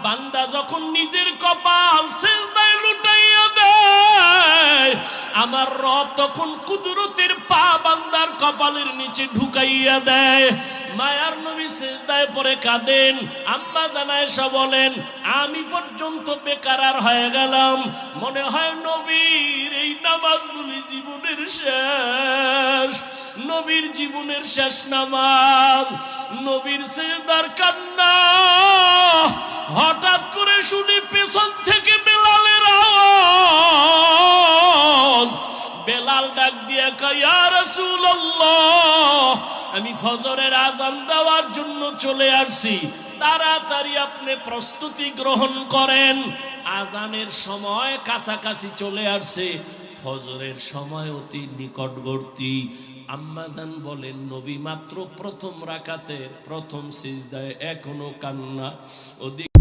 বান্দা যখন নিজের কপাল সিজদায় লুটাইয়া দেয়, আমার রব তখন কুদরতের পা বান্দার কপালের নিচে ঢুকাইয়া দেয়। মায়ার নবী সিজদায় পড়ে কাঁদেন। আম্মা জান আয়েশা বলেন, আমি পর্যন্ত বেকারার হয়ে গেলাম। মনে হয় নবীর এই নামাজগুলি জীবনের শেষ, নবীর জীবনের শেষ নামাজ। নবীর সিজদার কান্না হঠাৎ করে শুনি পেছন থেকে বেলালের আওয়াজ। বেলাল ডাক দিয়ে কয়, ইয়া রাসূলুল্লাহ, আমি ফজরের আযান দেওয়ার জন্য চলে আসছি, তাড়াতাড়ি আপনি প্রস্তুতি গ্রহণ করেন। আযানের সময় কাছাকাছি চলে আসছে, ফজরের সময় অতি নিকটবর্তী। আম্মাজান বলেন, নবী মাত্র প্রথম রাকাতের প্রথম সিজদায়, এখনো কান্না। ওদিকে